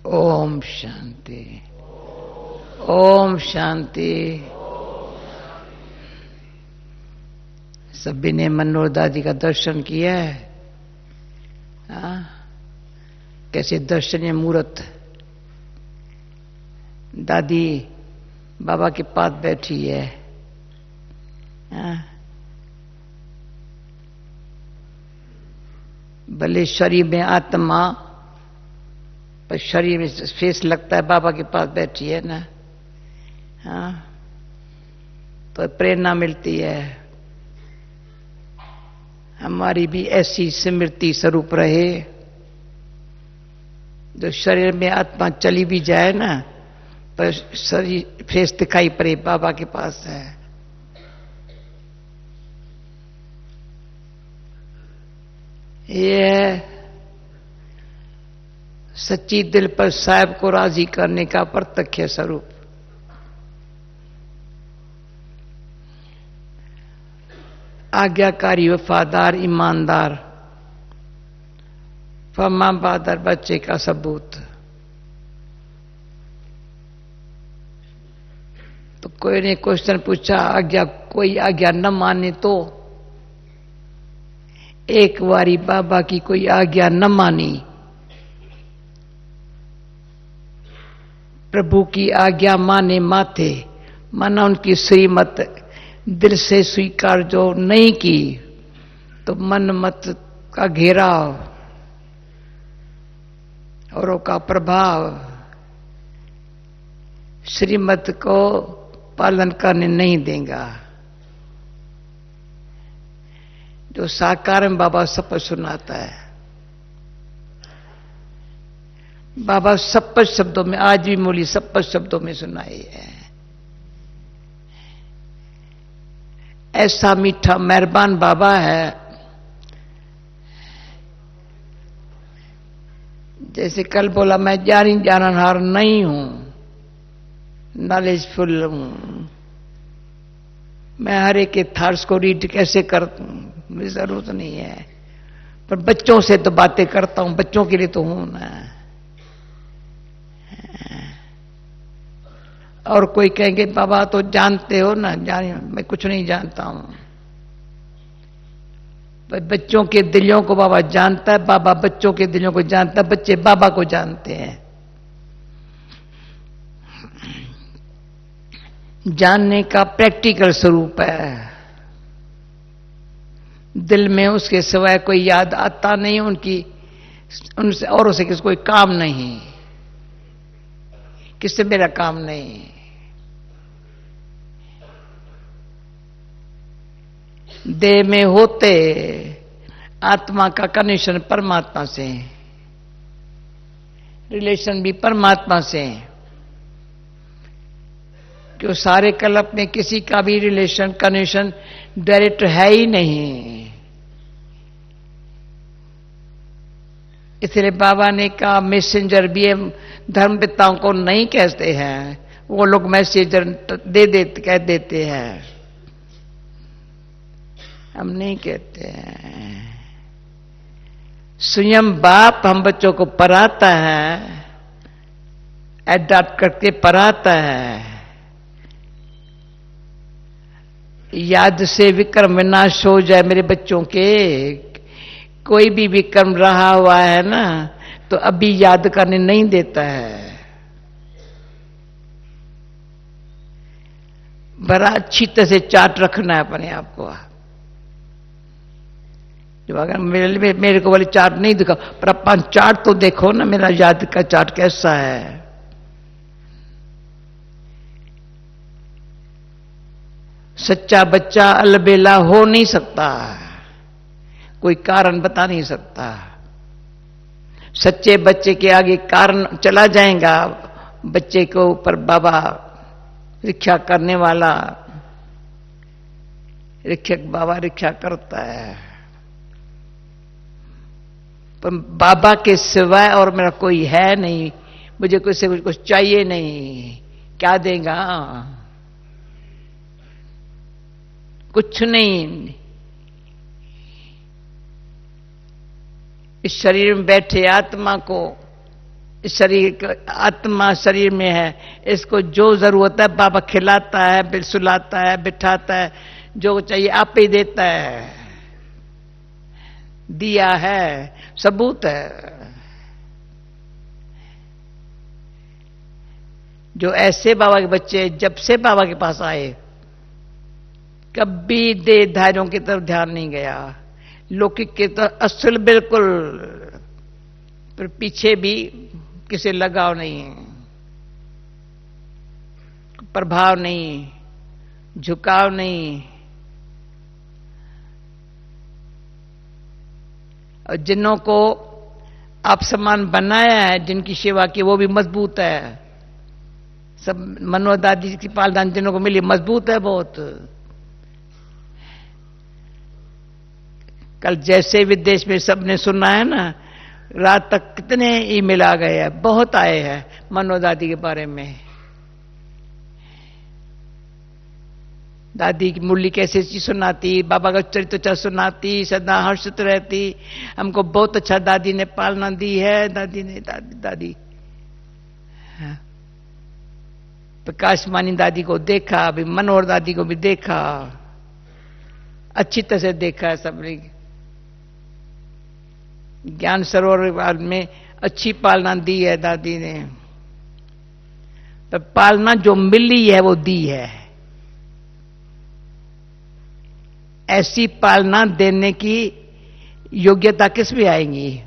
ओम शांति। ओम शांति। सभी ने मनोहर दादी का दर्शन किया है। कैसे दर्शनीय मूर्त दादी बाबा के पास बैठी है। भले शरीर में आत्मा पर शरीर में फेस लगता है बाबा के पास बैठी है ना। तो प्रेरणा मिलती है हमारी भी ऐसी स्मृति स्वरूप रहे। जो शरीर में आत्मा चली भी जाए ना पर शरीर फेस दिखाई पड़े बाबा के पास है। ये सच्ची दिल पर साहब को राजी करने का प्रत्यक्ष स्वरूप। आज्ञाकारी, वफादार, ईमानदार, फर्मा बहादुर बच्चे का सबूत। तो कोई ने क्वेश्चन पूछा, आज्ञा कोई आज्ञा न माने तो? एक बारी बाबा की कोई आज्ञा न मानी, प्रभु की आज्ञा माने माथे, माना उनकी श्रीमत दिल से स्वीकार जो नहीं की तो मन मत का घेराव और का प्रभाव श्रीमत को पालन करने नहीं देगा। जो साकार में बाबा शपथ सुनाता है, बाबा शपथ शब्दों में आज भी मूली शपथ शब्दों में सुनाई है। ऐसा मीठा मेहरबान बाबा है। जैसे कल बोला, मैं जानी जाननहार नहीं हूं, नॉलेजफुल हूं, मैं हर एक के थॉट्स को रीड कैसे करता हूं, मुझे जरूरत नहीं है, पर बच्चों से तो बातें करता हूं, बच्चों के लिए तो हूं ना। और कोई कहेंगे बाबा तो जानते हो ना, जान मैं कुछ नहीं जानता हूं। बच्चों के दिलों को बाबा जानता है, बाबा बच्चों के दिलों को जानता है, बच्चे बाबा को जानते हैं। जानने का प्रैक्टिकल स्वरूप है। दिल में उसके सिवाय कोई याद आता नहीं, उनसे औरों से किसी कोई काम नहीं, किससे मेरा काम नहीं। देह में होते आत्मा का कनेक्शन परमात्मा से, रिलेशन भी परमात्मा से। क्यों सारे कल्प में किसी का भी रिलेशन कनेक्शन डायरेक्ट है ही नहीं। इसलिए बाबा ने कहा मैसेंजर भी धर्म पिताओं को नहीं कहते हैं, वो लोग मैसेंजर कह देते हैं, हम नहीं कहते हैं। स्वयं बाप हम बच्चों को पढ़ाता है, एडॉप्ट करके पढ़ाता है। याद से विक्रम विनाश हो जाए मेरे बच्चों के। कोई भी विक्रम रहा हुआ है ना तो अभी याद करने नहीं देता है। बड़ा अच्छी तरह से चार्ट रखना है अपने आप को। जो अगर मेरे को वाले चार्ट नहीं दिखा, पर अपन चार्ट तो देखो ना, मेरा याद का चार्ट कैसा है। सच्चा बच्चा अलबेला हो नहीं सकता, कोई कारण बता नहीं सकता। सच्चे बच्चे के आगे कारण चला जाएगा, बच्चे को ऊपर बाबा रक्षा करने वाला रक्षक बाबा रक्षा करता है। पर बाबा के सिवाय और मेरा कोई है नहीं, मुझे कुछ चाहिए नहीं। क्या देगा? कुछ नहीं। इस शरीर में बैठे आत्मा को शरीर आत्मा शरीर में है, इसको जो जरूरत है बाबा खिलाता है, सुलाता है, बिठाता है, जो चाहिए आप ही देता है, दिया है, सबूत है। जो ऐसे बाबा के बच्चे जब से बाबा के पास आए कभी देहधारियों की तरफ ध्यान नहीं गया, लौकिक की तरफ असल बिल्कुल, पर पीछे भी किसी लगाव नहीं, प्रभाव नहीं, झुकाव नहीं। और जिन्हों को आप समान बनाया है, जिनकी सेवा की, वो भी मजबूत है। सब मनोहर दादी की पालदान जिन्हों को मिली मजबूत है बहुत। कल जैसे विदेश में सबने सुना है ना, रात तक कितने ईमेल आ गए हैं, बहुत आए हैं मनोहर दादी के बारे में। दादी की मुरली कैसे चीज सुनाती, बाबा का चरित्र सुनाती, सदा हर्षित रहती। हमको बहुत अच्छा दादी ने पालना दी है। दादी ने दादी हाँ। प्रकाशमानी दादी को देखा, अभी मनोहर दादी को भी देखा, अच्छी तरह से देखा है सबने। ज्ञान सरोवर में अच्छी पालना दी है दादी ने, पर पालना जो मिली है वो दी है। ऐसी पालना देने की योग्यता किस में आएगी?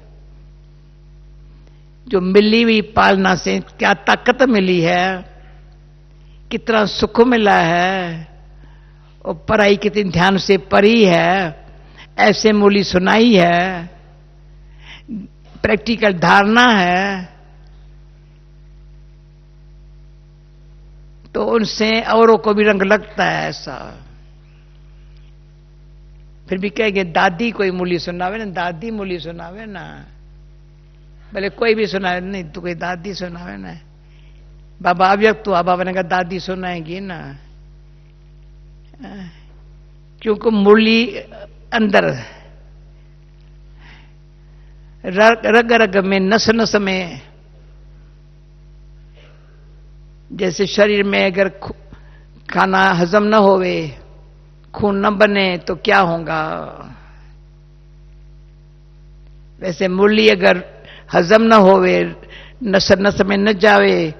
जो मिली हुई पालना से क्या ताकत मिली है, कितना सुख मिला है, और पढ़ाई कितनी ध्यान से पढ़ी है, ऐसे मूली सुनाई है, प्रैक्टिकल धारणा है, तो उनसे औरों को भी रंग लगता है ऐसा। फिर भी कहेंगे दादी कोई मूली सुनावे ना, दादी मूली सुनावे ना, भले कोई भी सुनावे, नहीं तो कोई दादी सुनावे ना। बाबा अव्यक्त हुआ, बाबा ने कहा दादी सुनाएगी ना, क्योंकि मुरली अंदर रग रग में, नस नस में, जैसे शरीर में अगर खाना हजम न होवे, खून न बने तो क्या होगा, वैसे मुरली अगर हजम न होवे, नस नस में न जावे,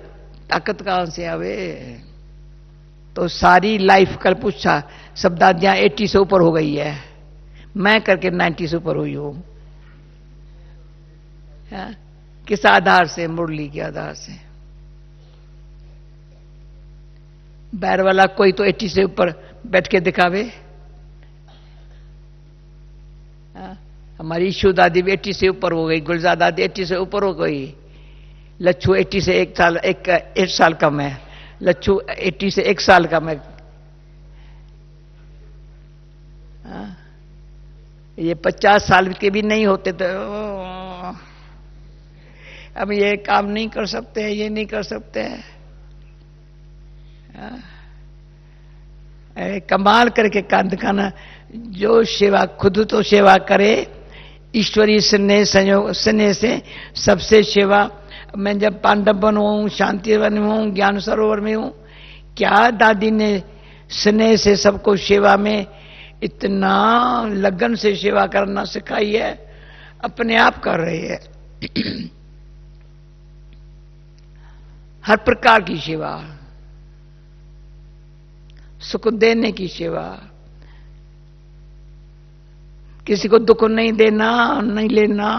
ताकत कहां से आवे। तो सारी लाइफ कल पूछा, सब दादियां 80 से ऊपर हो गई है, मैं करके 90 से ऊपर हुई हूं। किस आधार से? मुरली के आधार से। बैर वाला कोई तो 80 से ऊपर बैठ के दिखावे। हमारी ईशु दादी भी 80 से ऊपर हो गई, गुलजार दादी 80 से ऊपर हो गई, लच्छू 80 से एक साल कम है, लच्छू 80 से 1 साल कम है। ये 50 साल के भी नहीं होते तो अब ये काम नहीं कर सकते हैं, ये नहीं कर सकते हैं। कमाल करके कांत खाना, जो सेवा खुद तो सेवा करे, ईश्वरीय स्नेह संयोग स्नेह से सबसे सेवा। मैं जब पांडव वन हूं, शांति वन हूं, ज्ञान सरोवर में हूं, क्या दादी ने स्नेह से सबको सेवा में इतना लगन से सेवा करना सिखाई है, अपने आप कर रही है। हर प्रकार की सेवा, सुख देने की सेवा, किसी को दुख नहीं देना, नहीं लेना,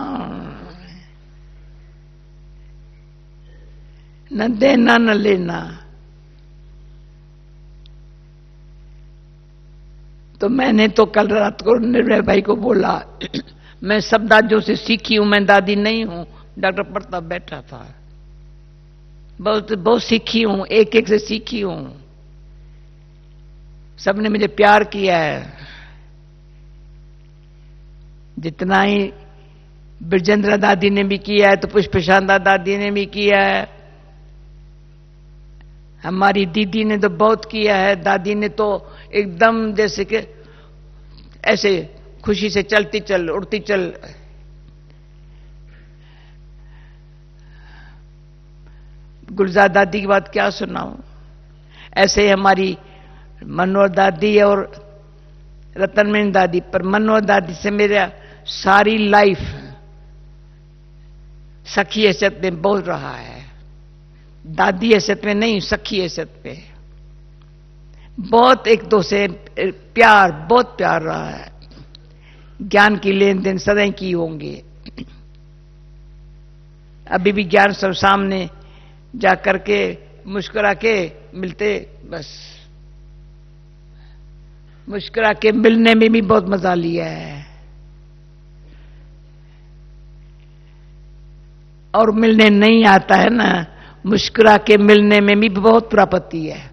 न देना न लेना। तो मैंने तो कल रात को निर्भय भाई को बोला, मैं सब दादियों से सीखी हूं, मैं दादी नहीं हूं। डॉक्टर प्रताप बैठा था, बहुत बहुत सीखी हूं, एक एक से सीखी हूं। सबने मुझे प्यार किया है, जितना ही ब्रजेंद्र दादी ने भी किया है, तो पुष्पशांता दादी ने भी किया है, हमारी दीदी ने तो बहुत किया है। दादी ने तो एकदम जैसे कि ऐसे खुशी से चलती चल, उड़ती चल। गुलजार दादी की बात क्या सुनाऊं। ऐसे ही हमारी मनोहर दादी और रतनमणि दादी, पर मनोहर दादी से मेरा सारी लाइफ सखी हैसियत में बोल रहा है, दादी हैसियत में नहीं, सखी हैसियत पे बहुत एक दो से प्यार, बहुत प्यार रहा है। ज्ञान की लेन देन सदैव की होंगे। अभी भी ज्ञान सब सामने जा करके मुस्कुरा के मिलते, बस मुस्कुरा के मिलने में भी बहुत मजा लिया है और मिलने नहीं आता है ना, मुस्कुरा के मिलने में भी बहुत प्राप्ति है।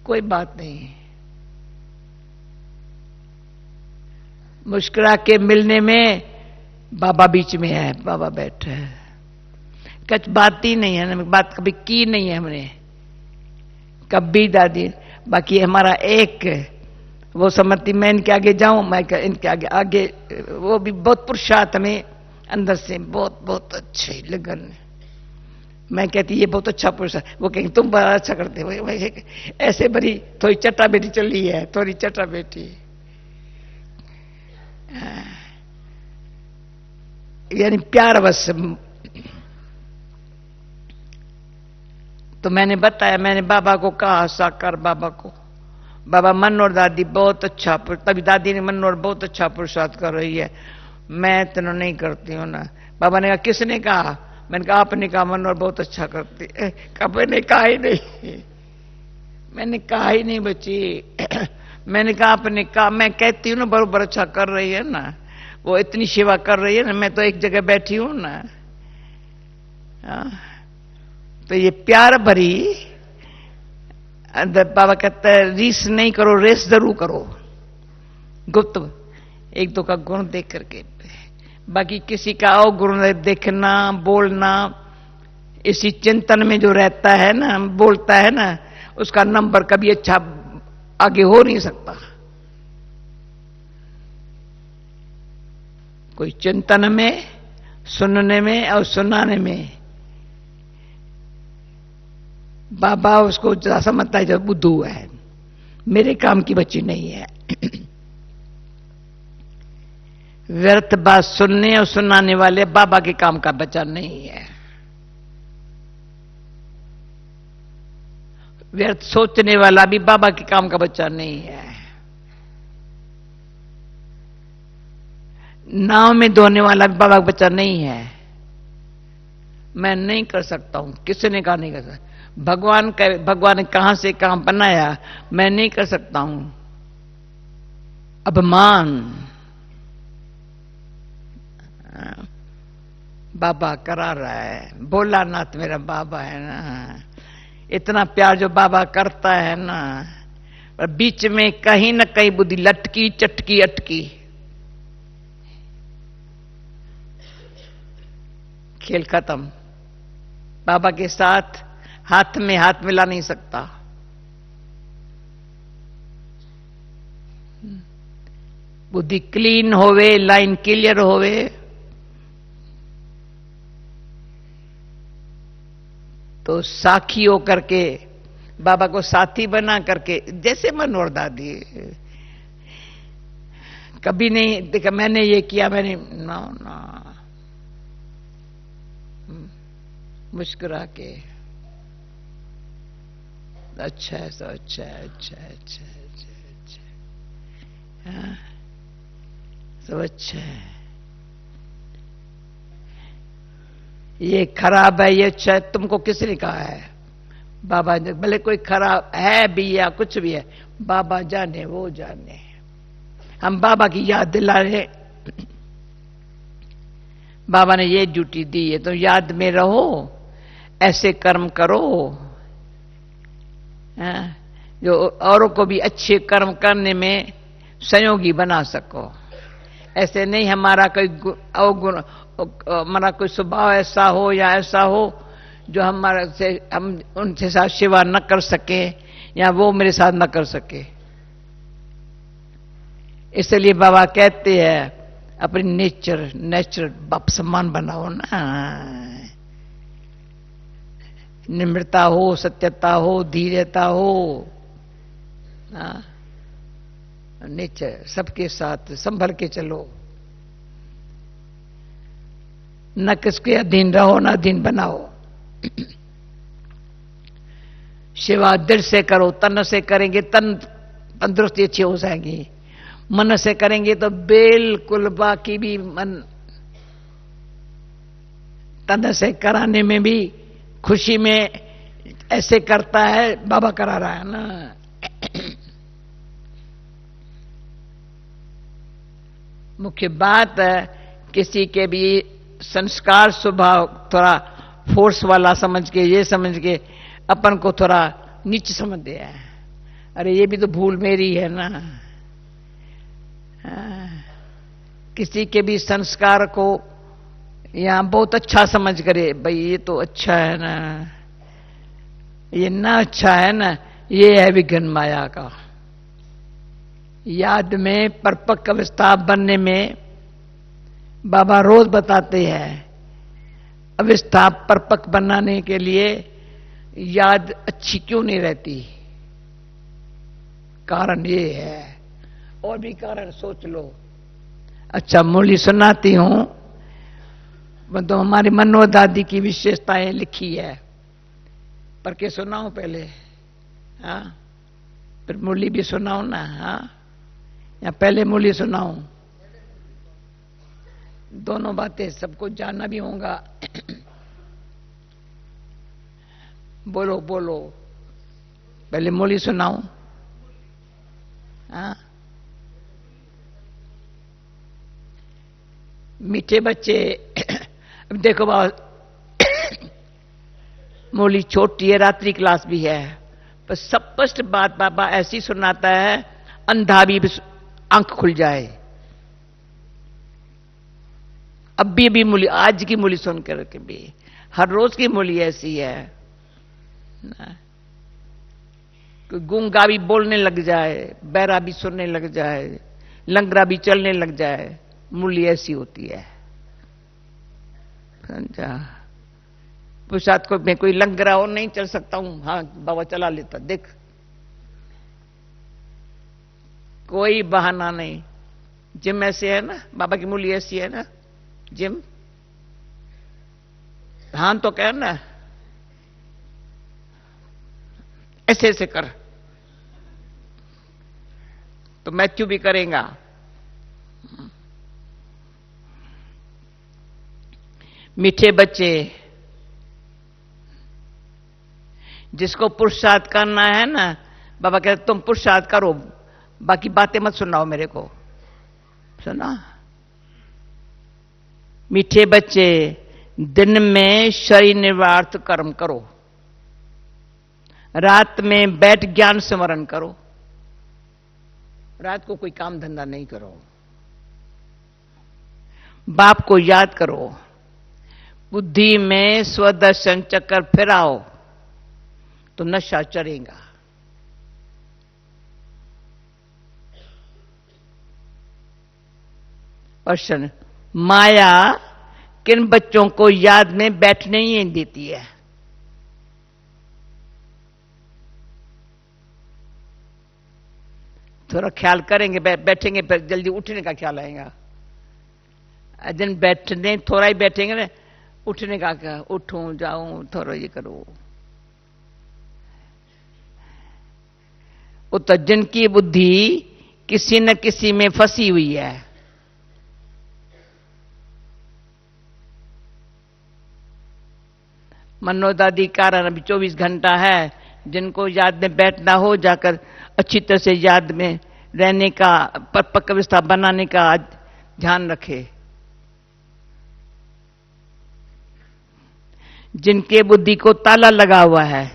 कोई बात नहीं, मुस्कुरा के मिलने में बाबा बीच में है, बाबा बैठे है, कुछ बात ही नहीं है ना, बात कभी की नहीं है हमने कभी दादी। बाकी हमारा एक वो समझती मैं इनके आगे जाऊं, मैं इनके आगे आगे, वो भी बहुत पुरुषार्थ में अंदर से बहुत बहुत अच्छे लगन। मैं कहती ये बहुत अच्छा पुरुष है, वो कहेंगे तुम बड़ा अच्छा करते हो। ऐसे बड़ी थोड़ी चटा बेटी चली है, थोड़ी चटा बेटी, यानी प्यार बस। तो मैंने बताया, मैंने बाबा को कहा, साकार बाबा को, बाबा मनोहर दादी बहुत अच्छा, तभी दादी ने मनोहर बहुत अच्छा पुरुषार्थ कर रही है, मैं इतना नहीं करती हूं ना। बाबा ने कहा किसने कहा? मैंने कहा आपने कहा मनोहर बहुत अच्छा करती है। मैंने कहा ही नहीं, मैंने कहा ही नहीं बच्ची। मैंने कहा आपने कहा, मैं कहती हूँ ना बराबर अच्छा कर रही है ना, वो इतनी सेवा कर रही है ना, मैं तो एक जगह बैठी हूं ना। तो ये प्यार भरी, बाबा कहता है रीस नहीं करो, रेस जरूर करो, गुप्त एक दो का गुण देख करके। बाकी किसी का अवगुण देखना, बोलना, इसी चिंतन में जो रहता है ना, बोलता है ना, उसका नंबर कभी अच्छा आगे हो नहीं सकता। कोई चिंतन में, सुनने में और सुनाने में बाबा उसको समझता है जो बुद्धू है, मेरे काम की बच्ची नहीं है। व्यर्थ बात सुनने और सुनाने वाले बाबा के काम का बच्चा नहीं है। व्यर्थ सोचने वाला भी बाबा के काम का बच्चा नहीं है। नाव में धोने वाला भी बाबा का बच्चा नहीं है। मैं नहीं कर सकता हूं, किसी ने कहा नहीं कर सकता। भगवान ने कहां से कहां बनाया, मैं नहीं कर सकता हूं। अभिमान बाबा करा रहा है, बोला नाथ मेरा बाबा है ना, इतना प्यार जो बाबा करता है ना, पर बीच में कहीं न कहीं बुद्धि लटकी चटकी अटकी, खेल खत्म। बाबा के साथ हाथ में हाथ मिला नहीं सकता। बुद्धि क्लीन होवे, लाइन क्लियर होवे, तो साखी हो करके बाबा को साथी बना करके, जैसे मनोहर दादी कभी नहीं देखा मैंने ये किया, मैंने ना ना, मुस्कुरा के अच्छा है, तो अच्छा है, अच्छा है, अच्छा है, अच्छा है, अच्छा है, हाँ, सब अच्छा है। ये खराब है, ये अच्छा है, तुमको किसने कहा है? बाबा ने, भले कोई खराब है भी या कुछ भी है, बाबा जाने, वो जाने। हम बाबा की याद दिला रहे, बाबा ने ये ड्यूटी दी है, तो याद में रहो, ऐसे कर्म करो जो औरों को भी अच्छे कर्म करने में सहयोगी बना सको। ऐसे नहीं हमारा कोई अवगुण, हमारा कोई स्वभाव ऐसा हो या ऐसा हो जो हमारे से, हम उनके साथ सेवा न कर सके या वो मेरे साथ न कर सके। इसलिए बाबा कहते हैं अपनी नेचर बाप सम्मान बनाओ ना। निम्रता हो, सत्यता हो, धीरता हो, नेचर सबके साथ संभल के चलो। न किसके अधीन रहो, न अधीन बनाओ। सेवा दिल से करो, तन से करेंगे तन तंदुरुस्ती अच्छी हो जाएगी, मन से करेंगे तो बिल्कुल बाकी भी मन तन से कराने में भी खुशी में ऐसे करता है, बाबा करा रहा है ना। मुख्य बात किसी के भी संस्कार स्वभाव थोड़ा फोर्स वाला समझ के, ये समझ के अपन को थोड़ा नीच समझ दिया है। अरे ये भी तो भूल मेरी है ना। किसी के भी संस्कार को यहां बहुत अच्छा समझ करे, भाई ये तो अच्छा है ना, ये ना अच्छा है ना, ये है विघ्न माया का। याद में परिपक्व अवस्था बनने में बाबा रोज बताते हैं, अवस्था परिपक्व बनाने के लिए याद अच्छी क्यों नहीं रहती। कारण ये है, और भी कारण सोच लो। अच्छा मुरली सुनाती हूं, तो हमारी मनोज दादी की विशेषताएं लिखी है, पर के सुनाऊं पहले? हाँ, फिर मुरली भी सुनाऊं ना? हाँ, या पहले मुरली सुनाऊं? दोनों बातें सबको जानना भी होगा। बोलो बोलो, पहले मुरली सुनाऊं? हाँ, मीठे बच्चे। अब देखो बाबा, मुरली छोटी है, रात्रि क्लास भी है, पर स्पष्ट बात बाबा ऐसी सुनाता है, अंधा भी आंख खुल जाए। अब भी मुरली, आज की मुरली सुनकर के भी, हर रोज की मुरली ऐसी है। कोई गूंगा भी बोलने लग जाए, बहरा भी सुनने लग जाए, लंगड़ा भी चलने लग जाए, मुरली ऐसी होती है। समझा? पुरुषार्थ को मैं कोई लंगड़ा और नहीं चल सकता हूं, हाँ बाबा चला लेता, देख कोई बहाना नहीं। जिम ऐसे है ना, बाबा की मुरली ऐसी है ना, जिम हाँ तो कह ना, ऐसे ऐसे कर, तो मैथ्यू भी करेगा। मीठे बच्चे, जिसको पुरुषार्थ करना है ना, बाबा कहते तुम पुरुषार्थ करो, बाकी बातें मत सुनाओ मेरे को। सुना? मीठे बच्चे, दिन में शरीर निर्वार्थ कर्म करो, रात में बैठ ज्ञान स्मरण करो। रात को कोई काम धंधा नहीं करो, बाप को याद करो, बुद्धि में स्वदर्शन चक्कर फिराओ तो नशा चढ़ेगा। प्रश्न, माया किन बच्चों को याद में बैठने ही नहीं देती है? थोड़ा ख्याल करेंगे, बैठेंगे फिर जल्दी उठने का ख्याल आएगा। दिन बैठने थोड़ा ही बैठेंगे ना, उठने का क्या, उठूं जाऊं थोड़ा ये करो। वो तो जिनकी बुद्धि किसी न किसी में फंसी हुई है, मनोदादी कारण अभी 24 घंटा है, जिनको याद में बैठना हो जाकर अच्छी तरह से याद में रहने का, परिपक्व अवस्था बनाने का ध्यान रखे। जिनके बुद्धि को ताला लगा हुआ है,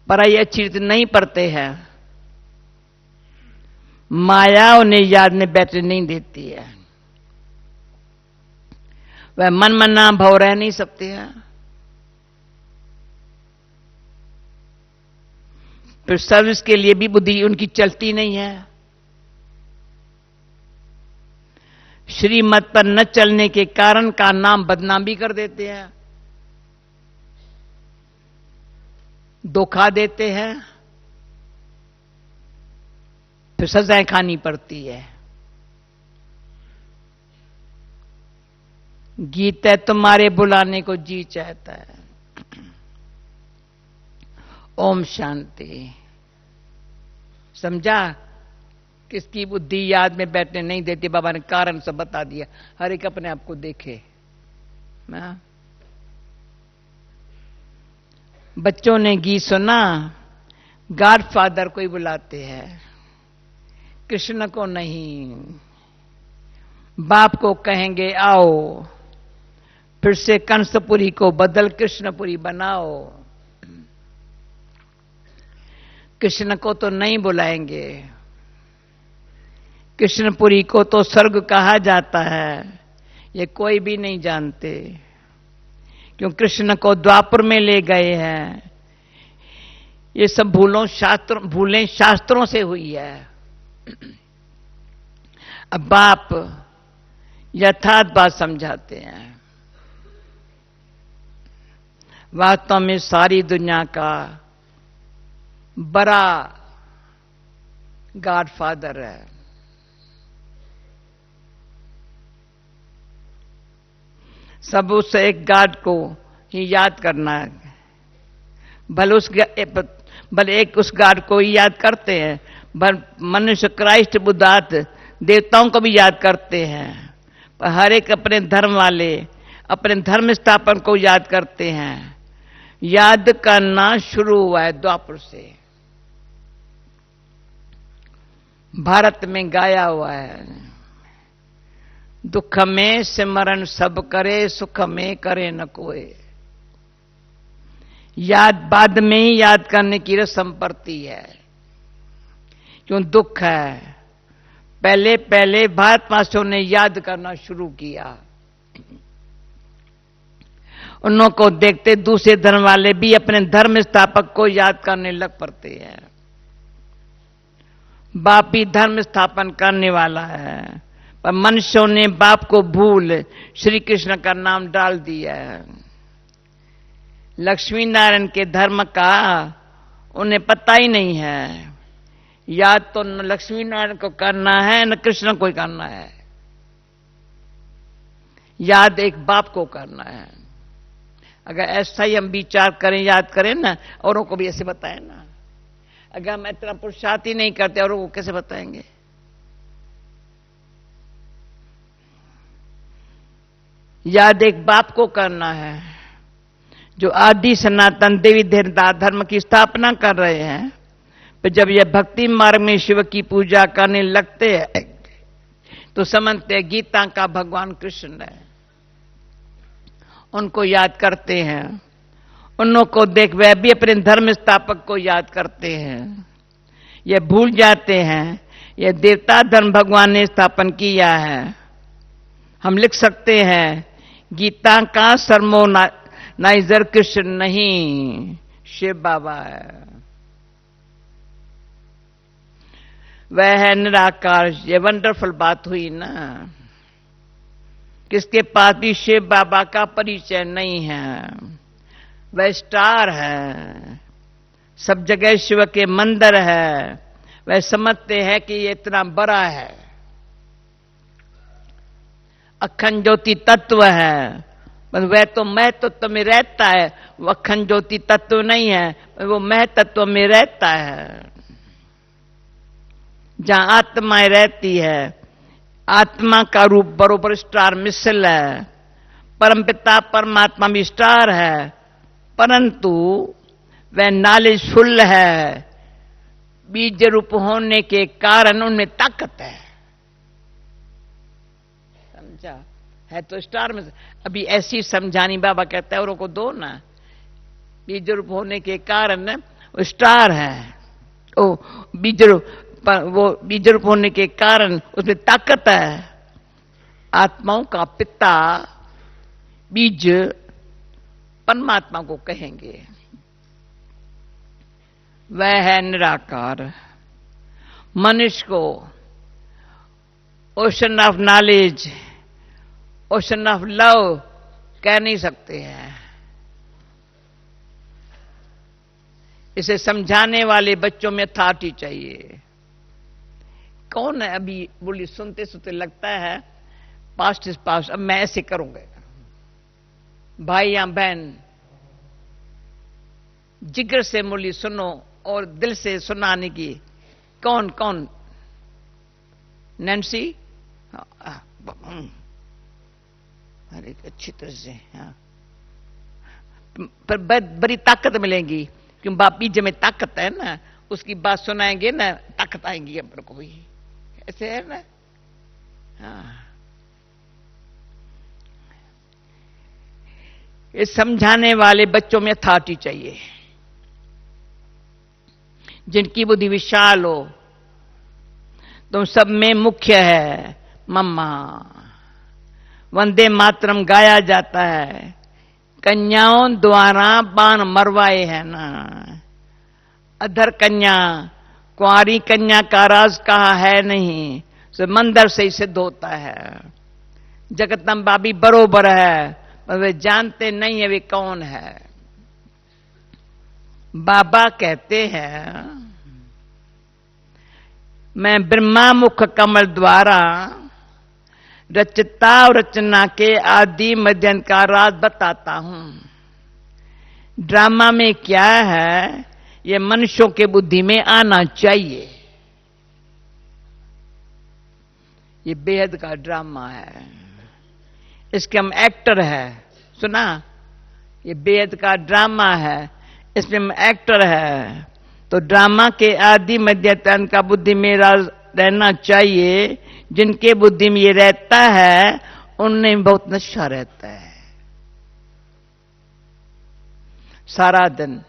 पढ़ाई अच्छी रीति नहीं पढ़ते हैं, माया उन्हें याद में बैठने नहीं देती है, वह मन मना भाव रह नहीं सकते हैं। फिर सर्विस के लिए भी बुद्धि उनकी चलती नहीं है। श्रीमत पर न चलने के कारण का नाम बदनाम भी कर देते हैं, धोखा देते हैं, फिर सजाएं खानी पड़ती है। गीत है तुम्हारे बुलाने को जी चाहता है। ओम शांति। समझा? किसकी बुद्धि याद में बैठने नहीं देती, बाबा ने कारण सब बता दिया। हर एक अपने आप को देखे। बच्चों ने गीत सुना, गॉड फादर को ही बुलाते हैं, कृष्ण को नहीं। बाप को कहेंगे आओ, फिर से कंसपुरी को बदल कृष्णपुरी बनाओ। कृष्ण को तो नहीं बुलाएंगे, कृष्णपुरी को तो स्वर्ग कहा जाता है, ये कोई भी नहीं जानते। क्यों? कृष्ण को द्वापर में ले गए हैं। ये सब भूलें शास्त्रों से हुई है। अब बाप यथार्थ बात समझाते हैं। वास्तव में सारी दुनिया का बड़ा गॉड फादर है। सब उस एक गॉड को ही याद करना है। भले एक उस गॉड को ही याद करते हैं, भले मनुष्य क्राइस्ट बुद्धात देवताओं को भी याद करते हैं, पर हर एक अपने धर्म वाले अपने धर्म स्थापन को याद करते हैं। याद करना शुरू हुआ है द्वापर से, भारत में गाया हुआ है। दुख में सिमरन सब करे, सुख में करे न कोई। याद बाद में ही याद करने की रस्म पड़ती है। क्यों? दुख है। पहले पहले भारतवासियों ने याद करना शुरू किया। उन को देखते दूसरे धर्म वाले भी अपने धर्म स्थापक को याद करने लग पड़ते हैं। बाप ही धर्म स्थापन करने वाला है, पर मनुष्यों ने बाप को भूल श्री कृष्ण का नाम डाल दिया है। लक्ष्मी नारायण के धर्म का उन्हें पता ही नहीं है। याद तो न लक्ष्मी नारायण को करना है न कृष्ण को करना है, याद एक बाप को करना है। अगर ऐसा ही हम विचार करें, याद करें ना, औरों को भी ऐसे बताएं ना। अगर हम इतना पुरुषार्थ ही नहीं करते, औरों को कैसे बताएंगे? याद एक बाप को करना है जो आदि सनातन देवी देवता धर्म की स्थापना कर रहे हैं। पर जब यह भक्ति मार्ग में शिव की पूजा करने लगते हैं तो समझते गीता का भगवान कृष्ण है, उनको याद करते हैं। उन को देख वह भी अपने धर्म स्थापक को याद करते हैं। यह भूल जाते हैं यह देवता धर्म भगवान ने स्थापन किया है। हम लिख सकते हैं गीता का सरमोनाइजर कृष्ण नहीं, शिव बाबा है। वह है निराकार। ये वंडरफुल बात हुई ना। किसके पास भी शिव बाबा का परिचय नहीं है। वह स्टार है, सब जगह शिव के मंदिर है। वह समझते हैं कि ये इतना बड़ा है, अखंड ज्योति तत्व है, पर वह तो महतत्व में रहता है। वो अखंड ज्योति तत्व नहीं है, वो महतत्व में रहता है। जहां आत्माएं रहती है, आत्मा का रूप बरोबर स्टार मिसल है। परमपिता परमात्मा भी स्टार है, परंतु वह नॉलेजफुल है। बीज रूप होने के कारण उनमें ताकत है। समझा? है तो स्टार में। अभी ऐसी समझानी बाबा कहता है औरों को दो ना। बीज रूप होने के कारण वो स्टार है। ओ बीज रूप, वो बीज रूप होने के कारण उसमें ताकत है। आत्माओं का पिता बीज परमात्मा को कहेंगे। वह है निराकार। मनुष्य को ocean of knowledge, ocean of love कह नहीं सकते हैं। इसे समझाने वाले बच्चों में अथॉरिटी चाहिए। कौन है अभी बोली सुनते सुनते लगता है पास्ट इज पास्ट, अब मैं ऐसे करूंगा। भाई या बहन जिगर से बोली सुनो और दिल से सुनाने की। कौन कौन? नैन्सी? अरे अच्छी तरह से, हाँ। पर बड़ी ताकत मिलेगी क्यों? बापी जब में ताकत है ना, उसकी बात सुनाएंगे ना, ताकत आएंगी हम को भी। ऐसे है ना? हाँ। ये समझाने वाले बच्चों में अथॉरिटी चाहिए, जिनकी बुद्धि विशाल हो। तुम सब में मुख्य है मम्मा। वंदे मातरम गाया जाता है, कन्याओं द्वारा बाण मरवाए हैं ना। अधर कन्या, कुंवारी कन्या का राज कहा है नहीं, सो मंदिर से ही सिद्ध होता है। जगदम्बा भी बरोबर है, पर वे जानते नहीं है वे कौन है। बाबा कहते हैं मैं ब्रह्मा मुख कमल द्वारा रचता और रचना के आदि मध्यंत का राज बताता हूं। ड्रामा में क्या है ये मनुष्यों के बुद्धि में आना चाहिए। ये बेहद का ड्रामा है, इसके हम एक्टर है। सुना? ये बेहद का ड्रामा है, इसमें हम एक्टर है। तो ड्रामा के आदि मध्यंत का बुद्धि में राज रहना चाहिए। जिनके बुद्धि में ये रहता है उनमें बहुत नशा रहता है। सारा दिन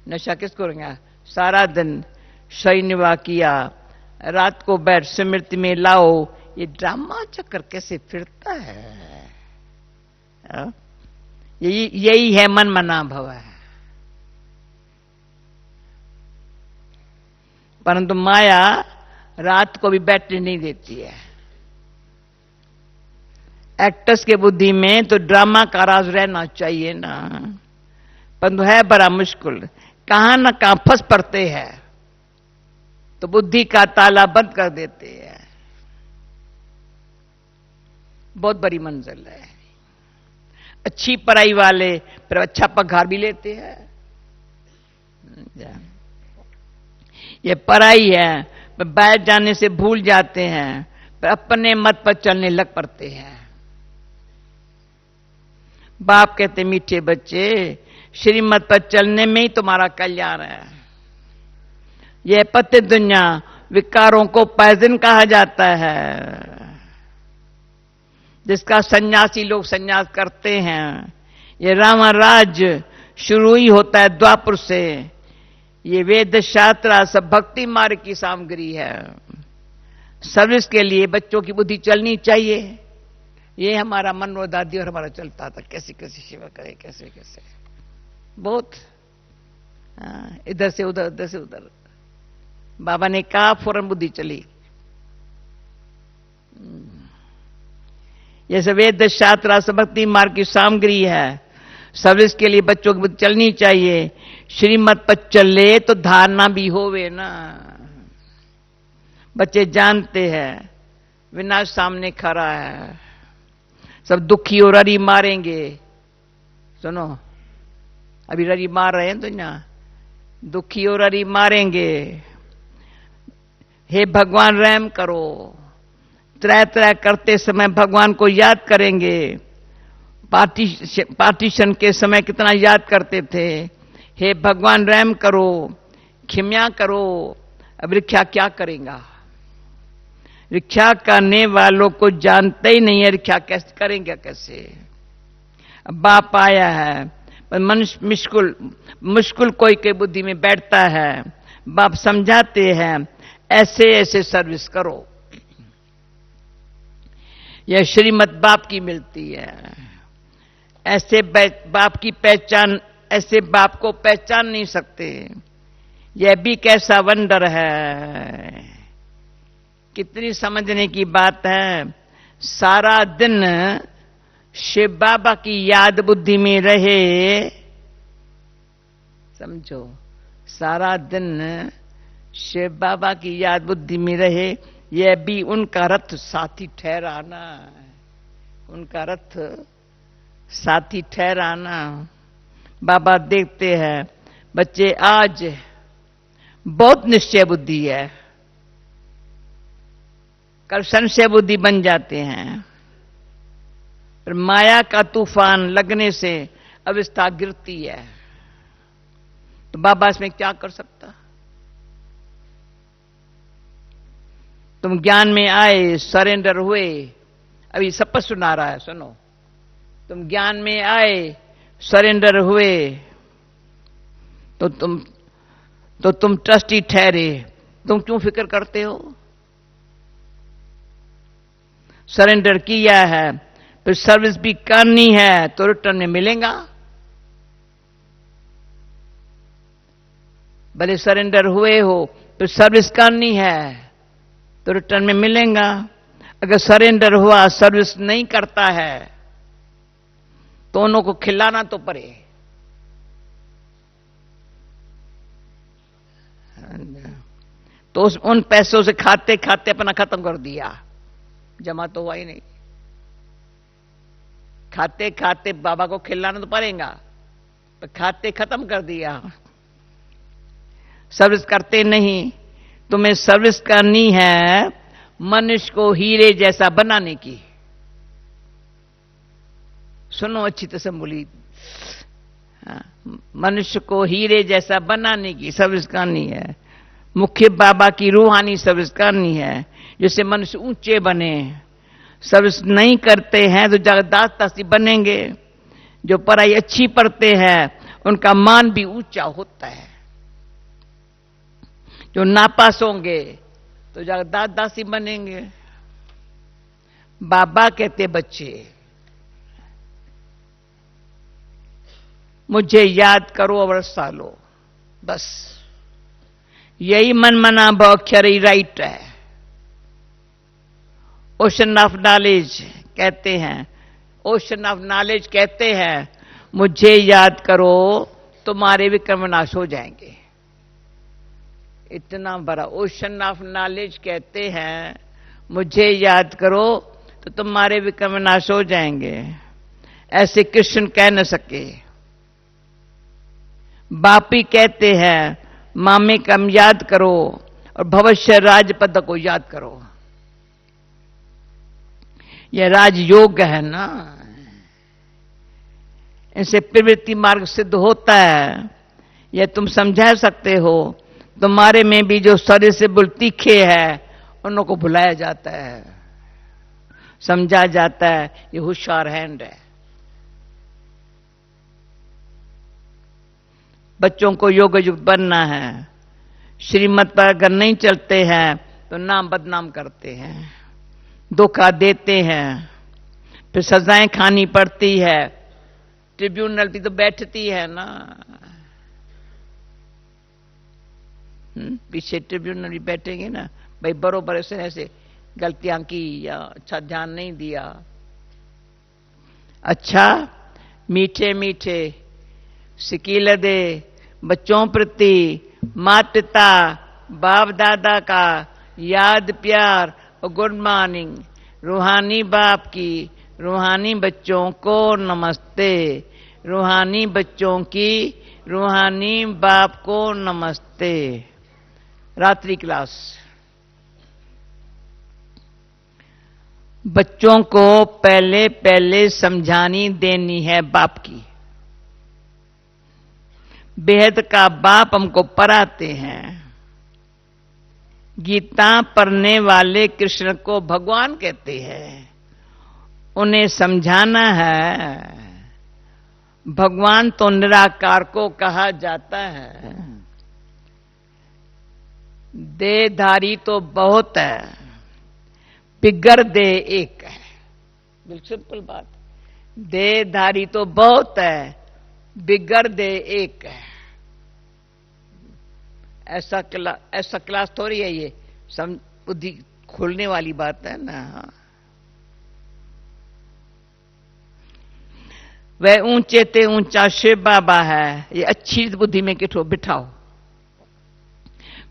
नशा किसको रहेगा? सारा दिन सही निभा किया, रात को बैठ स्मृति में लाओ। ये ड्रामा चक्कर कैसे फिरता है? यही है मन मना भव है। परंतु माया रात को भी बैठने नहीं देती है। एक्टर्स के बुद्धि में तो ड्रामा का राज रहना चाहिए ना, परंतु है बड़ा मुश्किल। कहां न कहां फंस पड़ते हैं तो बुद्धि का ताला बंद कर देते हैं। बहुत बड़ी मंजिल है। अच्छी पढ़ाई वाले पर अच्छा पगार भी लेते हैं। ये पढ़ाई है, पर बैठ जाने से भूल जाते हैं, पर अपने मत पर चलने लग पड़ते हैं। बाप कहते मीठे बच्चे, श्रीमत पर चलने में ही तुम्हारा कल्याण है। यह पति दुनिया विकारों को पैजन कहा जाता है, जिसका सन्यासी लोग सन्यास करते हैं। ये राम राज्य शुरू ही होता है द्वापर से। ये वेद शास्त्र सब भक्ति मार्ग की सामग्री है। सर्विस के लिए बच्चों की बुद्धि चलनी चाहिए। ये हमारा मनोदादी और हमारा चलता था, कैसी कैसी सेवा करे, कैसे कैसे बहुत इधर से उधर, उधर से उधर। बाबा ने कहा फौरन बुद्धि चली। जैसे वेद शास्त्र सब भक्ति मार्ग की सामग्री है। सर्विस के लिए बच्चों की बुद्धि चलनी चाहिए। श्रीमत पर चले तो धारणा भी होवे ना। बच्चे जानते हैं विनाश सामने खड़ा है। सब दुखी और ररी मारेंगे। सुनो, अभी ररी मार रहे हैं तो ना, दुखी और ररी मारेंगे। हे भगवान रहम करो। त्रय त्रय करते समय भगवान को याद करेंगे। पार्टीशन के समय कितना याद करते थे, हे भगवान रहम करो, क्षमा करो। अब रिक्शा क्या करेगा? रिक्शा करने वालों को जानते ही नहीं है रिक्शा कैसे करेंगे, कैसे। अब बाप आया है, पर मनुष्य मुश्किल कोई के बुद्धि में बैठता है। बाप समझाते हैं ऐसे ऐसे सर्विस करो। यह श्रीमत बाप की मिलती है। ऐसे बाप की पहचान, ऐसे बाप को पहचान नहीं सकते। यह भी कैसा वंडर है। कितनी समझने की बात है। सारा दिन शिव बाबा की याद बुद्धि में रहे, समझो, सारा दिन शिव बाबा की याद बुद्धि में रहे, यह भी उनका रथ साथी ठहराना, उनका रथ साथी ठहराना। बाबा देखते हैं बच्चे आज बहुत निश्चय बुद्धि है, कल संशय बुद्धि बन जाते हैं, फिर माया का तूफान लगने से अवस्था गिरती है। तो बाबा इसमें क्या कर सकता? तुम ज्ञान में आए, सरेंडर हुए, अभी सब पर सुना रहा है, सुनो। तुम ज्ञान में आए, सरेंडर हुए, तो तुम ट्रस्टी ठहरे। तुम क्यों फिक्र करते हो? सरेंडर किया है, फिर सर्विस भी करनी है, तो रिटर्न में मिलेगा। भले सरेंडर हुए हो, फिर सर्विस करनी है तो रिटर्न में मिलेगा। अगर सरेंडर हुआ, सर्विस नहीं करता है, तो उन्हों को खिलाना तो पड़े। तो उन पैसों से खाते खाते अपना खत्म कर दिया, जमा तो हुआ ही नहीं। खाते खाते बाबा को खिलाना तो पड़ेगा, पर खाते खत्म कर दिया, सर्विस करते नहीं। तुम्हें सर्विस करनी है मनुष्य को हीरे जैसा बनाने की। सुनो अच्छी तरह से बोली, मनुष्य को हीरे जैसा बनाने की सर्विस करनी है। मुख्य बाबा की रूहानी सर्विस करनी है, जिससे मनुष्य ऊंचे बने। सर्विस नहीं करते हैं तो जगदास्ती बनेंगे। जो पढ़ाई अच्छी पढ़ते हैं उनका मान भी ऊंचा होता है। जो नापास होंगे तो जगदास्ती बनेंगे। बाबा कहते बच्चे मुझे याद करो और सालो, बस यही मन मना बक्षर ही राइट है। ओशन ऑफ नॉलेज कहते हैं, ओशन ऑफ नॉलेज कहते हैं मुझे याद करो तुम्हारे विक्रम नाश हो जाएंगे। इतना बड़ा ओशन ऑफ नॉलेज कहते हैं मुझे याद करो तो तुम्हारे विक्रम नाश हो जाएंगे। ऐसे कृष्ण कह न सके। बापी कहते हैं मामे कम याद करो और भविष्य राजपद को याद करो। यह राजयोग है ना, इनसे प्रवृत्ति मार्ग सिद्ध होता है। यह तुम समझा सकते हो। तुम्हारे में भी जो सरे से बुल तीखे है उन को भुलाया जाता है, समझा जाता है। ये होशियार हैंड है। बच्चों को योग युक्त बनना है। श्रीमत पर अगर नहीं चलते हैं तो नाम बदनाम करते हैं, धोखा देते हैं, फिर सजाएं खानी पड़ती है। ट्रिब्यूनल भी तो बैठती है ना, पीछे ट्रिब्यूनल भी बैठेंगे ना, भाई बरोबर ऐसे गलतियां की या अच्छा ध्यान नहीं दिया। अच्छा मीठे मीठे सिकील दे बच्चों प्रति माता पिता बाप दादा का याद प्यार और गुड मॉर्निंग। रूहानी बाप की रूहानी बच्चों को नमस्ते, रूहानी बच्चों की रूहानी बाप को नमस्ते। रात्रि क्लास। बच्चों को पहले पहले समझानी देनी है बाप की। बेहद का बाप हमको पढ़ाते हैं। गीता पढ़ने वाले कृष्ण को भगवान कहते हैं। उन्हें समझाना है। भगवान तो निराकार को कहा जाता है। देहधारी तो बहुत है, बिगड़ दे एक है। बिल्कुल सिंपल बात। देहधारी तो बहुत है, बिगड़ दे एक है। ऐसा क्लास थोड़ी है ये। बुद्धि खोलने वाली बात है ना। वह ऊंचे ते ऊंचा शिव बाबा है, ये अच्छी बुद्धि में किठो बिठाओ।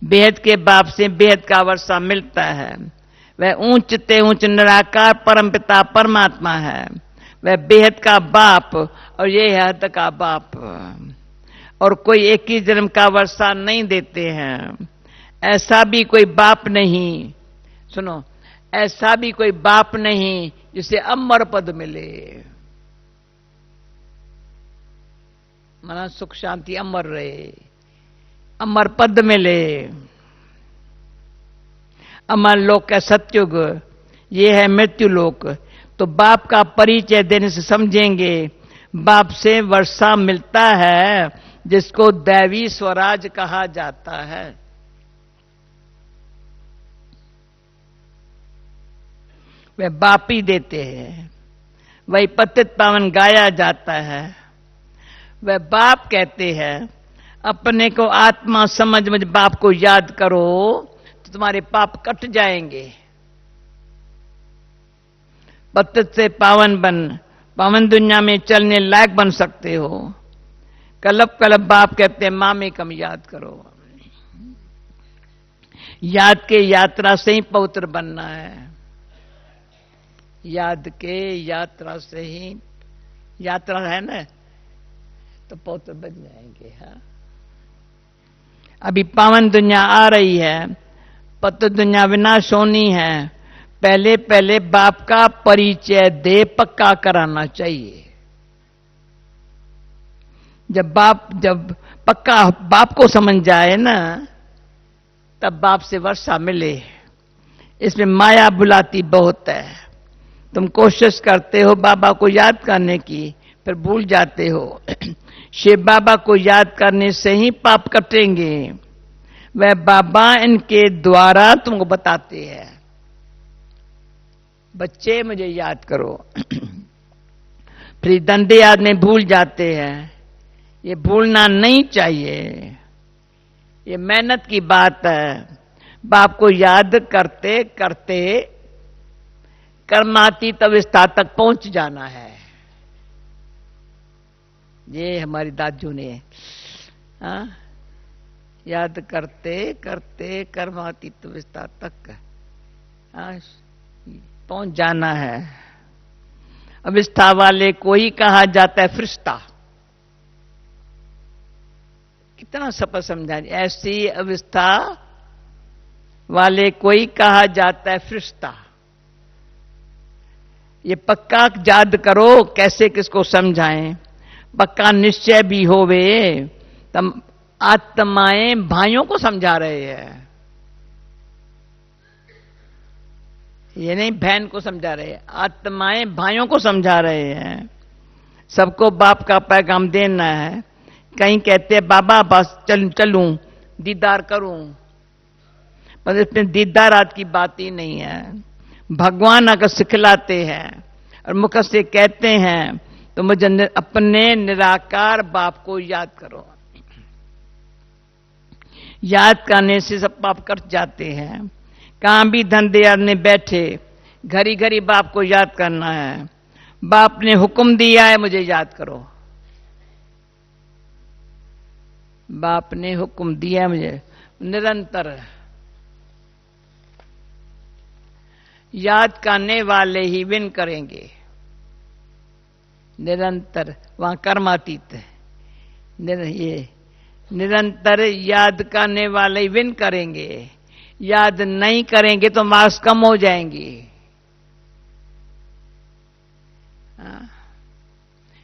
बेहद के बाप से बेहद का वर्षा मिलता है। वह ऊंच ते ऊंच निराकार परमपिता परमात्मा है। वह बेहद का बाप और ये है हद का बाप। और कोई एक ही जन्म का वर्षा नहीं देते हैं। ऐसा भी कोई बाप नहीं, सुनो, ऐसा भी कोई बाप नहीं जिसे अमर पद मिले। मना सुख शांति अमर रहे, अमर पद मिले। अमर लोक है सत्युग, ये है मृत्यु लोक। तो बाप का परिचय देने से समझेंगे, बाप से वर्षा मिलता है जिसको दैवी स्वराज कहा जाता है। वे बाप ही देते हैं, वही पतित पावन गाया जाता है। वह बाप कहते हैं, अपने को आत्मा समझ मुझ बाप को याद करो तो तुम्हारे पाप कट जाएंगे। पतित से पावन बन, पावन दुनिया में चलने लायक बन सकते हो। कलब कलब बाप कहते हैं, माँ में कम याद करो। याद के यात्रा से ही पवित्र बनना है। याद के यात्रा से ही, यात्रा है ना, तो पवित्र बन जाएंगे। हाँ, अभी पावन दुनिया आ रही है, पतित दुनिया विनाश होनी है। पहले पहले बाप का परिचय दे पक्का कराना चाहिए। जब पक्का बाप को समझ जाए ना, तब बाप से वर्षा मिले। इसमें माया बुलाती बहुत है। तुम कोशिश करते हो बाबा को याद करने की, फिर भूल जाते हो। शिव बाबा को याद करने से ही पाप कटेंगे। वह बाबा इनके द्वारा तुमको बताते हैं, बच्चे मुझे याद करो। फिर धंधे आदमी भूल जाते हैं। ये भूलना नहीं चाहिए, ये मेहनत की बात है। बाप को याद करते करते कर्मातीत अवस्था तक पहुंच जाना है। ये हमारी दादू ने याद करते करते कर्मातीत अवस्था तक पहुंच जाना है। अवस्था वाले को ही कहा जाता है फरिश्ता। कितना सफल समझा। ऐसी अवस्था वाले को ही कहा जाता है फरिश्ता। ये पक्का याद करो, कैसे किसको समझाएं। पक्का निश्चय भी होवे। तम आत्माएं भाइयों को समझा रहे हैं, ये नहीं बहन को समझा रहे हैं। आत्माएं भाइयों को समझा रहे हैं। सबको बाप का पैगाम देना है। कहीं कहते हैं बाबा बस चलूं दीदार करूं, पर इसमें दीदार आज की बात ही नहीं है। भगवान अगर सिखलाते हैं और मुख से कहते हैं तो मुझे अपने निराकार बाप को याद करो। याद करने से सब पाप कट जाते हैं। कहां भी धंधे में बैठे घड़ी घड़ी बाप को याद करना है। बाप ने हुक्म दिया है मुझे याद करो। बाप ने हुक्म दिया है मुझे। निरंतर याद करने वाले ही विन करेंगे। निरंतर वहां कर्मातीत है। ये निरंतर याद करने वाले ही विन करेंगे। याद नहीं करेंगे तो मार्क्स कम हो जाएंगी।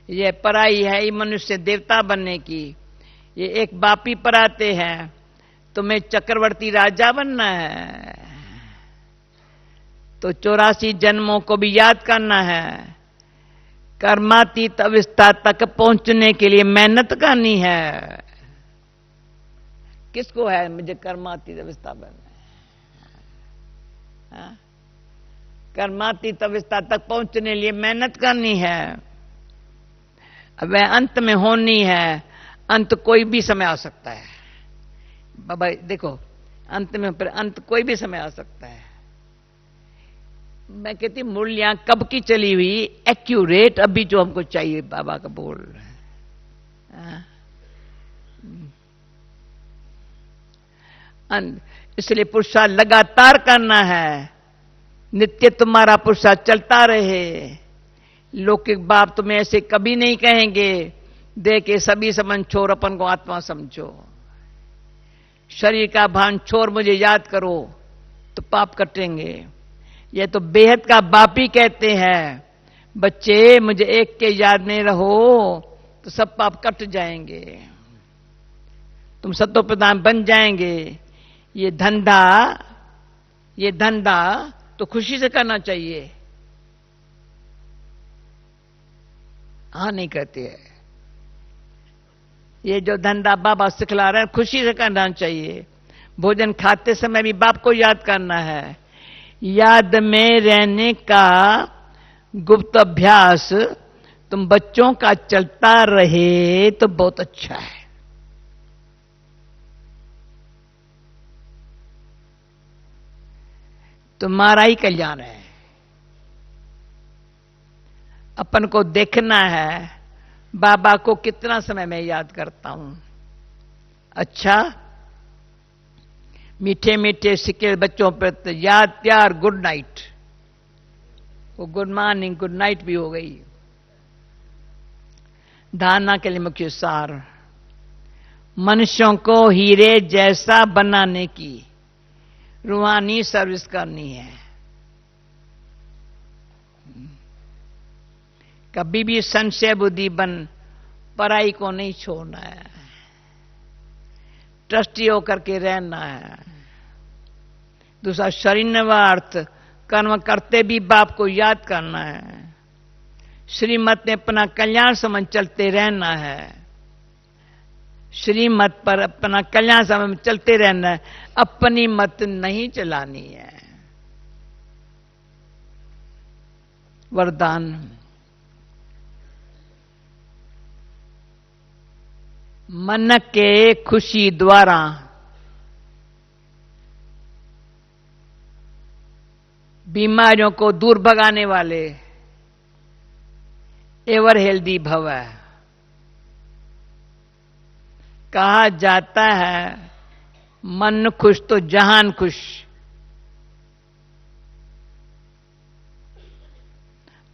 ये पढ़ाई है ये मनुष्य देवता बनने की। ये एक बाप ही पढ़ाते हैं तुम्हें चक्रवर्ती राजा बनना है तो 84 जन्मों को भी याद करना है। कर्मातीत अवस्था तक पहुंचने के लिए मेहनत करनी है। किसको है मुझे कर्मातीत अवस्था बनना है? कर्मातीत अवस्था तक पहुंचने लिए मेहनत करनी है। अब वह अंत में होनी है। अंत कोई भी समय आ सकता है। बाबा देखो अंत में फिर अंत कोई भी समय आ सकता है। मैं कहती मुरलियां कब की चली हुई, एक्यूरेट अभी जो हमको चाहिए बाबा का बोल रहे हैं। इसलिए पुरुषार्थ लगातार करना है, नित्य तुम्हारा पुरुषार्थ चलता रहे। लौकिक बाप तुम्हें ऐसे कभी नहीं कहेंगे दे के सभी समझ छोड़ अपन को आत्मा समझो, शरीर का भान छोड़ मुझे याद करो तो पाप कटेंगे। ये तो बेहद का बाप ही कहते हैं, बच्चे मुझे एक के याद में रहो तो सब पाप कट जाएंगे, तुम सत्व प्रधान बन जाएंगे। ये धंधा तो खुशी से करना चाहिए, हाँ नहीं कहते हैं। ये जो धंधा बाबा सिखला रहे हैं खुशी से करना चाहिए। भोजन खाते समय भी बाप को याद करना है। याद में रहने का गुप्त अभ्यास तुम बच्चों का चलता रहे तो बहुत अच्छा है। तुम्हारा ही कल्याण है। अपन को देखना है बाबा को कितना समय में याद करता हूं। अच्छा, मीठे मीठे सिक्के बच्चों पर तो याद प्यार गुड नाइट, वो गुड मॉर्निंग गुड नाइट भी हो गई। धारणा के लिए मुख्य सार, मनुष्यों को हीरे जैसा बनाने की रूहानी सर्विस करनी है। कभी भी संशय बुद्धि बन पढ़ाई को नहीं छोड़ना है, ट्रस्टी होकर के रहना है। दूसरा, शरीरवार्थ कर्म करते भी बाप को याद करना है। श्रीमत में अपना कल्याण समझ चलते रहना है, श्रीमत पर अपना कल्याण समझ चलते रहना है, अपनी मत नहीं चलानी है। वरदान, मन के खुशी द्वारा बीमारियों को दूर भगाने वाले एवर हेल्दी भव है। कहा जाता है मन खुश तो जहान खुश।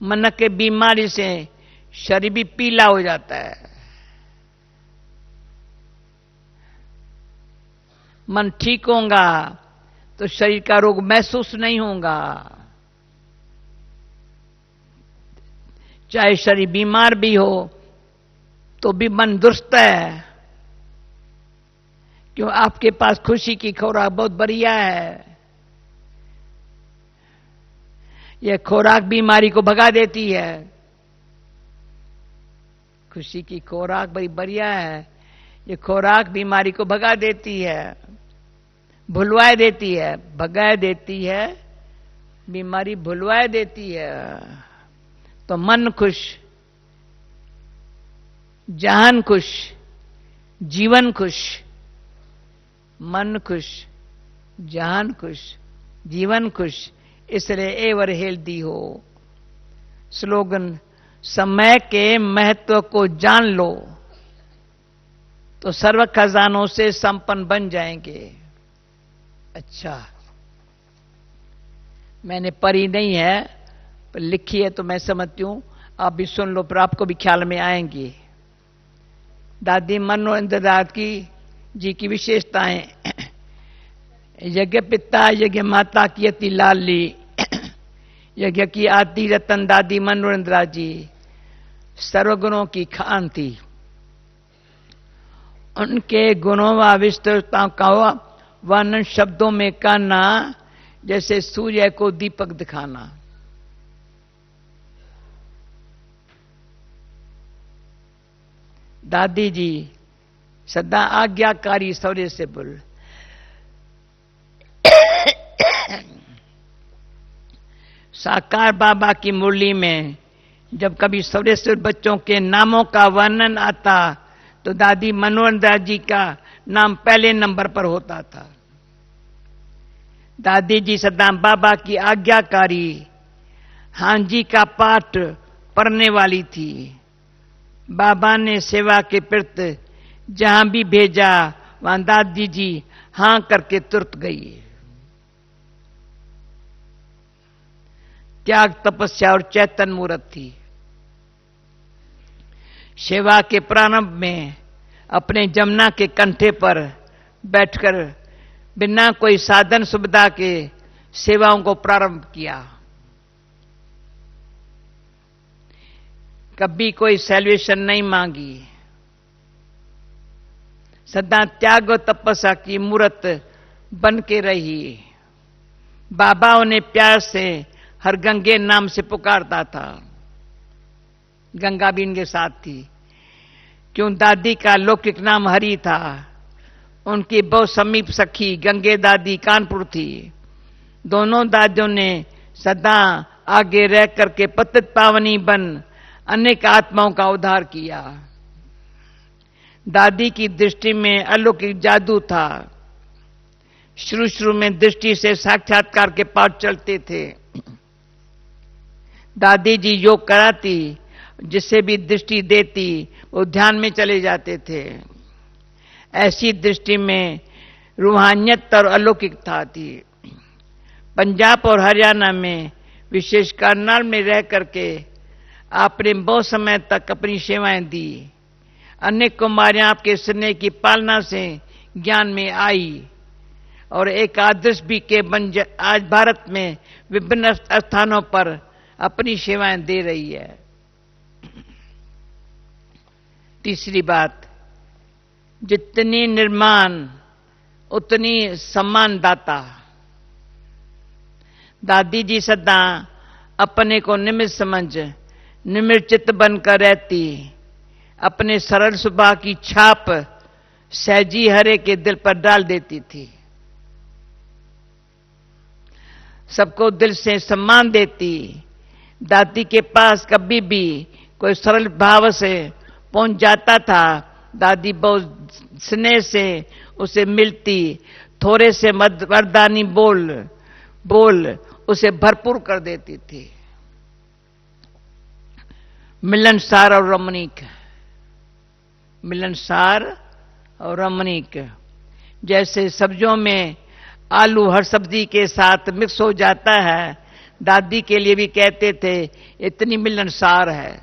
मन के बीमारी से शरीर भी पीला हो जाता है। मन ठीक होगा तो शरीर का रोग महसूस नहीं होगा। चाहे शरीर बीमार भी हो तो भी मन दुरुस्त है, क्यों? आपके पास खुशी की खुराक बहुत बढ़िया है। यह खुराक बीमारी को भगा देती है। खुशी की खुराक बड़ी बढ़िया है, ये खुराक बीमारी को भगा देती है, भुलवा देती है, भगा देती है, बीमारी भुलवा देती है। तो मन खुश, जहान खुश, जीवन खुश। मन खुश, जहान खुश, जीवन खुश, इसलिए एवर हेल्दी हो। स्लोगन, समय के महत्व को जान लो तो सर्व खजानों से संपन्न बन जाएंगे। अच्छा, मैंने पढ़ी नहीं है पर लिखी है तो मैं समझती हूं, आप भी सुन लो, पर आपको भी ख्याल में आएंगी। दादी मनोरंजन दास की जी की विशेषताएं, यज्ञ पिता यज्ञ माता की अति लाली, यज्ञ की आदि रतन दादी मनोरंजन जी, सर्वगुणों की खान थी। उनके गुणों व विस्तृतता का वर्णन शब्दों में करना जैसे सूर्य को दीपक दिखाना। दादी जी सदा आज्ञाकारी सौर्य से बोल। साकार बाबा की मुरली में जब कभी सौरेश्वर बच्चों के नामों का वर्णन आता तो दादी मनोरंजन जी का नाम पहले नंबर पर होता था। दादी जी सदा बाबा की आज्ञाकारी हांजी का पाठ पढ़ने वाली थी। बाबा ने सेवा के प्रति जहां भी भेजा वहां दादी जी हां करके तुरंत गई। त्याग, तपस्या और चैतन्य मूर्त थी। सेवा के प्रारंभ में अपने जमुना के कंठे पर बैठकर बिना कोई साधन सुविधा के सेवाओं को प्रारंभ किया। कभी कोई सैल्वेशन नहीं मांगी। सदा त्याग और तपस्या की मूर्त बन के रही। बाबा उन्हें प्यार से हर गंगे नाम से पुकारता था। गंगा भी इनके साथ थी। क्यों, दादी का लौकिक नाम हरि था। उनकी बहुत समीप सखी गंगे दादी कानपुर थी। दोनों दादियों ने सदा आगे रह करके पतित पावनी बन अनेक आत्माओं का उद्धार किया। दादी की दृष्टि में अलौकिक जादू था। शुरू शुरू में दृष्टि से साक्षात्कार के पाठ चलते थे। दादी जी योग कराती, जिसे भी दृष्टि देती वो ध्यान में चले जाते थे। ऐसी दृष्टि में रूहानियत और अलौकिकता थी। पंजाब और हरियाणा में, विशेष करनाल में रह करके आपने बहुत समय तक अपनी सेवाएं दी। अनेक कुमारियां आपके स्नेह की पालना से ज्ञान में आई और एक आदर्श भी के आज भारत में विभिन्न स्थानों पर अपनी सेवाएं दे रही है। तीसरी बात, जितनी निर्माण उतनी सम्मानदाता। दादी जी सदा अपने को निमित्त समझ निमिर्चित बनकर रहती। अपने सरल स्वभाव की छाप सहजी हरे के दिल पर डाल देती थी। सबको दिल से सम्मान देती। दादी के पास कभी भी कोई सरल भाव से पहुंच जाता था, दादी बहुत स्नेह से उसे मिलती। थोड़े से वरदानी बोल उसे भरपूर कर देती थी। मिलनसार और रमणीक। मिलनसार और रमणीक, जैसे सब्जियों में आलू हर सब्जी के साथ मिक्स हो जाता है, दादी के लिए भी कहते थे इतनी मिलनसार है।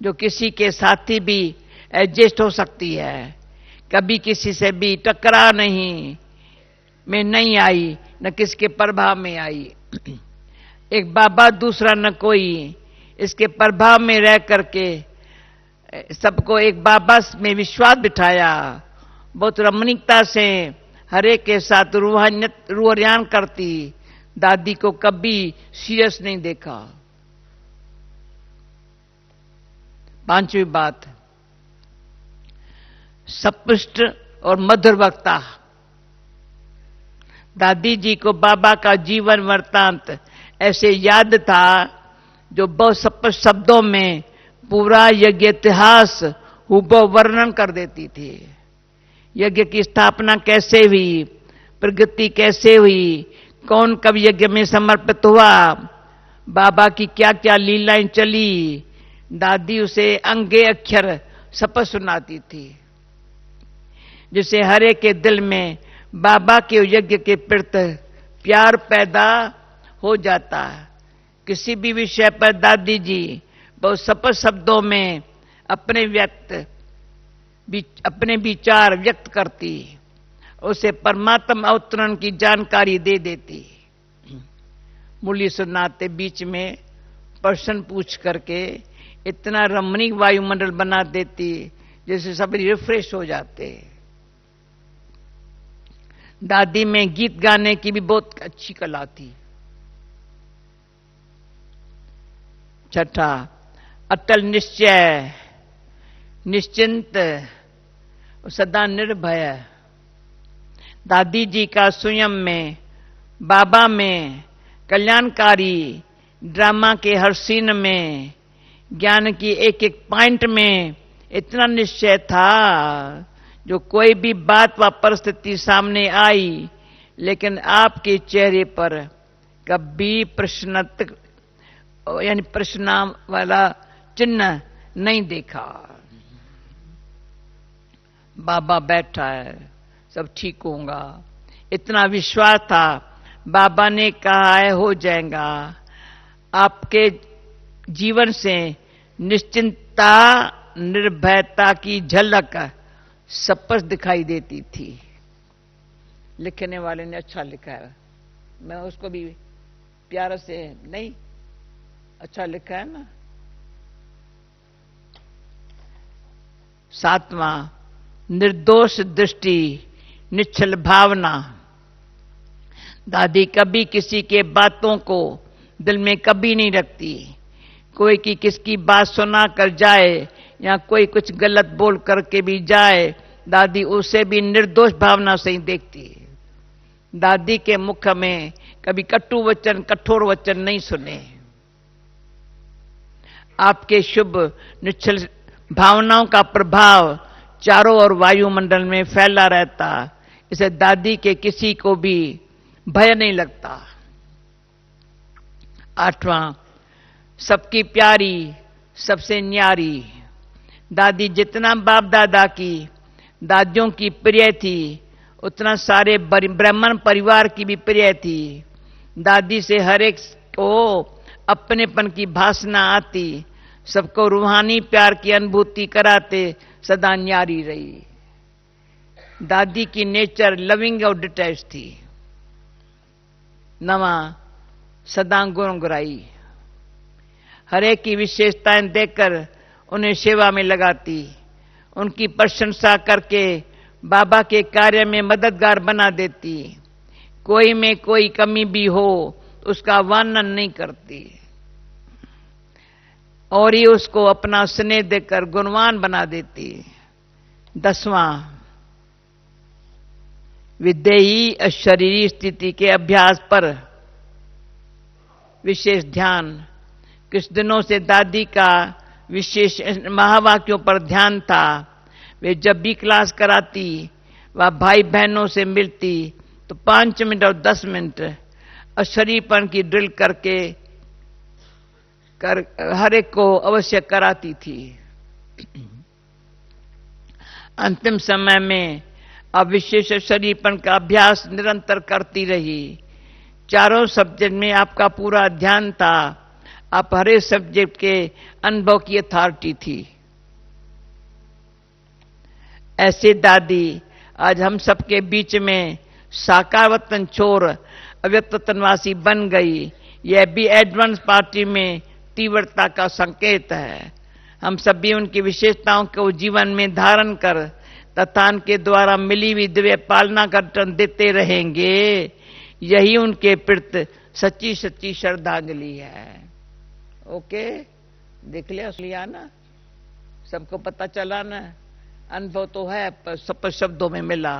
जो किसी के साथी भी एडजस्ट हो सकती है, कभी किसी से भी टकरा में नहीं आई, न किसके प्रभाव में आई। एक बाबा दूसरा न कोई, इसके प्रभाव में रह करके सबको एक बाबा में विश्वास बिठाया। बहुत रमणीकता से हरे के साथ रूहानियत करती। दादी को कभी सीरियस नहीं देखा। पांचवी बात, स्पष्ट और मधुर वक्ता। दादी जी को बाबा का जीवन वृत्तांत ऐसे याद था जो बहुत स्पष्ट शब्दों में पूरा यज्ञ इतिहास हुबहू वर्णन कर देती थी। यज्ञ की स्थापना कैसे हुई, प्रगति कैसे हुई, कौन कब यज्ञ में समर्पित हुआ, बाबा की क्या क्या लीलाएं चली। दादी उसे अंगे अक्षर शपथ सुनाती थी, जिसे हरे के दिल में बाबा के यज्ञ के प्रति प्यार पैदा हो जाता। किसी भी विषय पर दादी जी बहुत स्पष्ट शब्दों में अपने विचार व्यक्त करती, उसे परमात्मा अवतरण की जानकारी दे देती। मूल्य सुनाते बीच में प्रश्न पूछ करके इतना रमणीक वायुमंडल बना देती जैसे सभी रिफ्रेश हो जाते। दादी में गीत गाने की भी बहुत अच्छी कला थी। छठा, अटल निश्चय, निश्चिंत, सदा निर्भय। दादी जी का स्वयं में, बाबा में, कल्याणकारी ड्रामा के हर सीन में, ज्ञान की एक एक पॉइंट में इतना निश्चय था, जो कोई भी बात व परिस्थिति सामने आई, लेकिन आपके चेहरे पर कभी प्रश्नार्थक यानी प्रश्न वाला चिन्ह नहीं देखा। बाबा बैठा है, सब ठीक होगा, इतना विश्वास था। बाबा ने कहा है हो जाएगा। आपके जीवन से निश्चिंतता निर्भयता की झलक स्पष्ट दिखाई देती थी। लिखने वाले ने अच्छा लिखा है, मैं उसको भी प्यार से नहीं अच्छा लिखा है ना। 7वां, निर्दोष दृष्टि निश्चल भावना। दादी कभी किसी के बातों को दिल में कभी नहीं रखती। कोई की किसकी बात सुना कर जाए या कोई कुछ गलत बोल करके भी जाए, दादी उसे भी निर्दोष भावना से ही देखती। दादी के मुख में कभी कटु वचन कठोर वचन नहीं सुने। आपके शुभ निश्चल भावनाओं का प्रभाव चारों ओर वायुमंडल में फैला रहता। इसे दादी के किसी को भी भय नहीं लगता। 8वां, सबकी प्यारी सबसे न्यारी। दादी जितना बाप दादा की दादियों की प्रिय थी, उतना सारे ब्राह्मण परिवार की भी प्रिय थी। दादी से हर एक को अपनेपन की भासना आती, सबको रूहानी प्यार की अनुभूति कराते सदा न्यारी रही। दादी की नेचर लविंग और डिटैच थी। 9वां, सदा गुनगुनाई। हर एक की विशेषताएं देखकर उन्हें सेवा में लगाती। उनकी प्रशंसा करके बाबा के कार्य में मददगार बना देती। कोई में कोई कमी भी हो उसका वर्णन नहीं करती और ही उसको अपना स्नेह देकर गुणवान बना देती। 10वां, विदेही अशरीरी स्थिति के अभ्यास पर विशेष ध्यान। कुछ दिनों से दादी का विशेष महावाक्यों पर ध्यान था। वे जब भी क्लास कराती व भाई बहनों से मिलती तो 5 मिनट और 10 मिनट अशरीरपन की ड्रिल करके हर एक को अवश्य कराती थी। अंतिम समय में अब विशेष शरीरपन का अभ्यास निरंतर करती रही। चारों सब्जेक्ट में आपका पूरा ध्यान था। आप हर एक सब्जेक्ट के अनुभव की अथॉरिटी थी। ऐसे दादी आज हम सबके बीच में साकार वतन छोर अव्यक्त वतनवासी बन गई। यह भी एडवांस पार्टी में तीव्रता का संकेत है। हम सभी उनकी विशेषताओं को जीवन में धारण कर तथा उनके द्वारा मिली हुई दिव्य पालना का टन देते रहेंगे। यही उनके प्रति सच्ची सच्ची श्रद्धांजलि है। ओके, देख लिया ना, सबको पता चला ना। अनुभव तो है पर सब शब्दों में मिला।